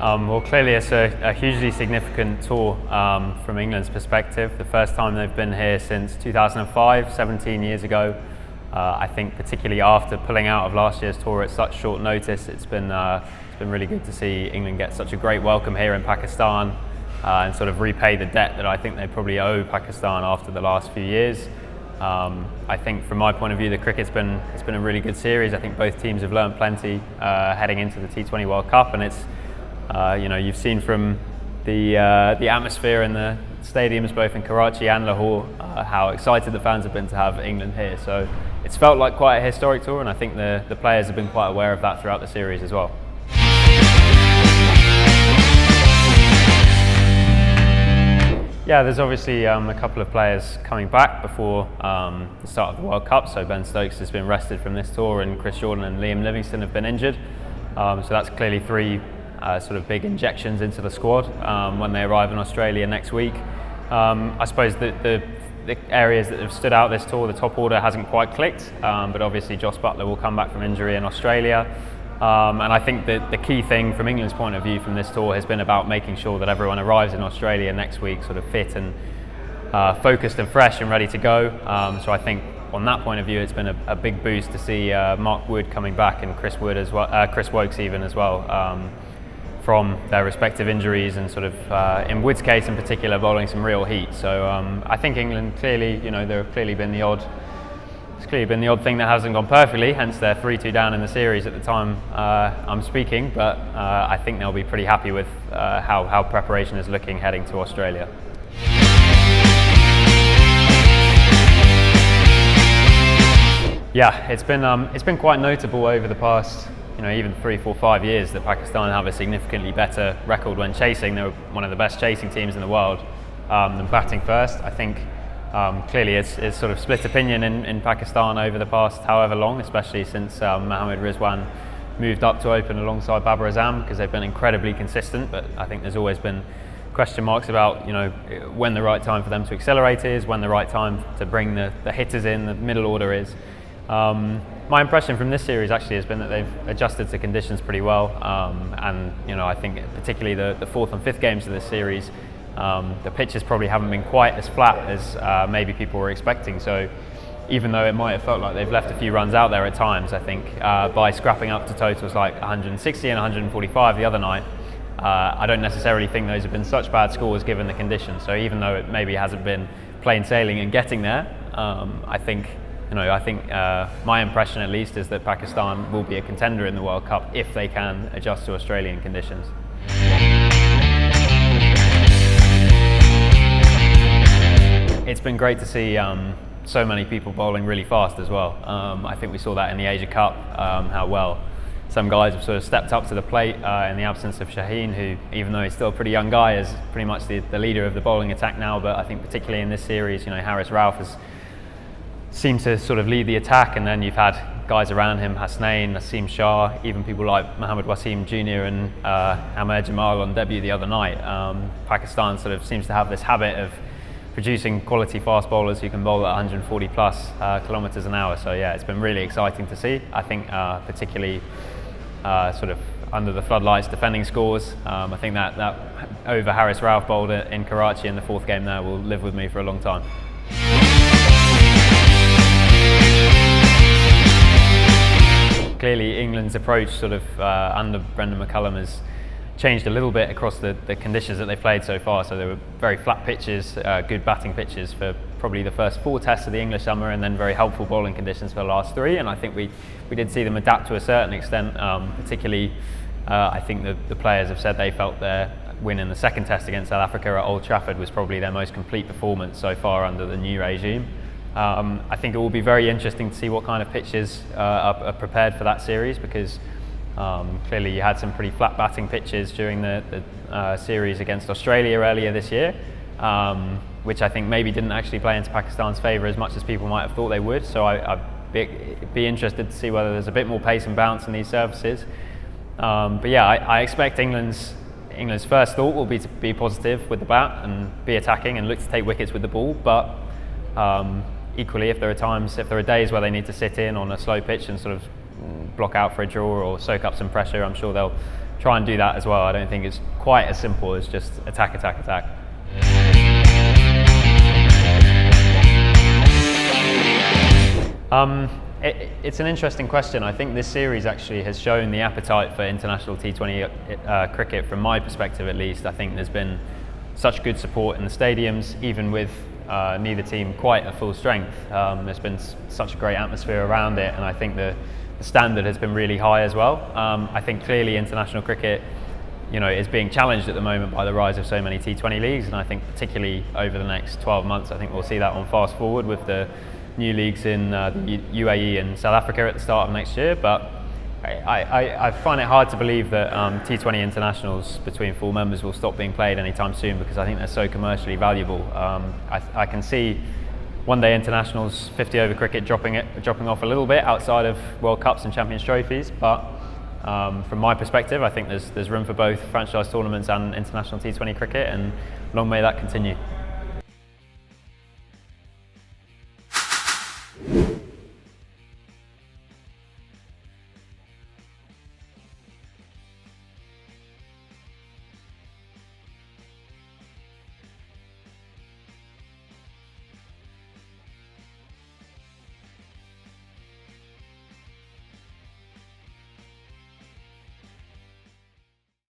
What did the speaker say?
Well, clearly it's a hugely significant tour from England's perspective. The first time they've been here since 2005, 17 years ago. I think particularly after pulling out of last year's tour at such short notice, it's been really good to see England get such a great welcome here in Pakistan and sort of repay the debt that I think they probably owe Pakistan after the last few years. I think from my point of view, the cricket's been a really good series. I think both teams have learned plenty heading into the T20 World Cup, and it's you've seen from the atmosphere in the stadiums both in Karachi and Lahore how excited the fans have been to have England here. So it's felt like quite a historic tour, and I think the players have been quite aware of that throughout the series as well. Yeah, there's obviously a couple of players coming back before the start of the World Cup. So Ben Stokes has been rested from this tour, and Chris Jordan and Liam Livingstone have been injured. So that's clearly three sort of big injections into the squad when they arrive in Australia next week. I suppose the areas that have stood out this tour, the top order hasn't quite clicked, but obviously Jos Buttler will come back from injury in Australia. And I think that the key thing from England's point of view from this tour has been about making sure that everyone arrives in Australia next week sort of fit and focused and fresh and ready to go. So I think on that point of view, it's been a big boost to see Mark Wood coming back and Chris Wood as well, Chris Wokes even as well, from their respective injuries, and sort of in Wood's case in particular, bowling some real heat. So I think England clearly, there have clearly been the odd. It's clearly been the odd thing that hasn't gone perfectly, hence they're 3-2 down in the series at the time I'm speaking, but I think they'll be pretty happy with how preparation is looking heading to Australia. Yeah, it's been quite notable over the past even 3, 4, 5 years that Pakistan have a significantly better record when chasing. They're one of the best chasing teams in the world than batting first. I think clearly it's sort of split opinion in Pakistan over the past however long, especially since Mohammad Rizwan moved up to open alongside Babar Azam, because they've been incredibly consistent. But I think there's always been question marks about when the right time for them to accelerate is, when the right time to bring the hitters in, the middle order is. My impression from this series actually has been that they've adjusted to conditions pretty well, and I think particularly the fourth and fifth games of this series, the pitches probably haven't been quite as flat as maybe people were expecting. So even though it might have felt like they've left a few runs out there at times, I think by scrapping up to totals like 160 and 145 the other night, I don't necessarily think those have been such bad scores given the conditions. So even though it maybe hasn't been plain sailing and getting there, I think my impression at least is that Pakistan will be a contender in the World Cup if they can adjust to Australian conditions. It's been great to see so many people bowling really fast as well. I think we saw that in the Asia Cup, how well some guys have sort of stepped up to the plate in the absence of Shaheen, who, even though he's still a pretty young guy, is pretty much the leader of the bowling attack now. But I think particularly in this series, Haris Rauf has seemed to sort of lead the attack, and then you've had guys around him, Hasnain, Naseem Shah, even people like Mohammad Wasim Jr. and Amer Jamal on debut the other night. Pakistan sort of seems to have this habit of producing quality fast bowlers who can bowl at 140 plus kilometres an hour. So yeah, it's been really exciting to see. I think particularly sort of under the floodlights defending scores, I think that over Haris Rauf bowled in Karachi in the fourth game there will live with me for a long time. Clearly England's approach sort of under Brendan McCullum has changed a little bit across the conditions that they've played so far. So there were very flat pitches, good batting pitches for probably the first 4 tests of the English summer, and then very helpful bowling conditions for the last 3. And I think we did see them adapt to a certain extent. Particularly, I think the players have said they felt their win in the second test against South Africa at Old Trafford was probably their most complete performance so far under the new regime. I think it will be very interesting to see what kind of pitches are prepared for that series, because clearly you had some pretty flat batting pitches during the series against Australia earlier this year, which I think maybe didn't actually play into Pakistan's favour as much as people might have thought they would. So I'd be interested to see whether there's a bit more pace and bounce in these surfaces. But yeah, I expect England's first thought will be to be positive with the bat and be attacking and look to take wickets with the ball. But equally, if there are days where they need to sit in on a slow pitch and sort of block out for a draw or soak up some pressure, I'm sure they'll try and do that as well. I don't think it's quite as simple as just attack, attack, attack. It's an interesting question. I think this series actually has shown the appetite for international T20 cricket, from my perspective at least. I think there's been such good support in the stadiums, even with neither team quite at full strength. There's been such a great atmosphere around it, and I think the standard has been really high as well. I think clearly international cricket, is being challenged at the moment by the rise of so many T20 leagues, and I think particularly over the next 12 months, I think we'll see that on fast forward with the new leagues in the UAE and South Africa at the start of next year. But I find it hard to believe that T20 internationals between full members will stop being played anytime soon, because I think they're so commercially valuable. I can see one-day internationals, 50 over cricket dropping off a little bit outside of World Cups and Champions Trophies, but from my perspective, I think there's room for both franchise tournaments and international T20 cricket, and long may that continue.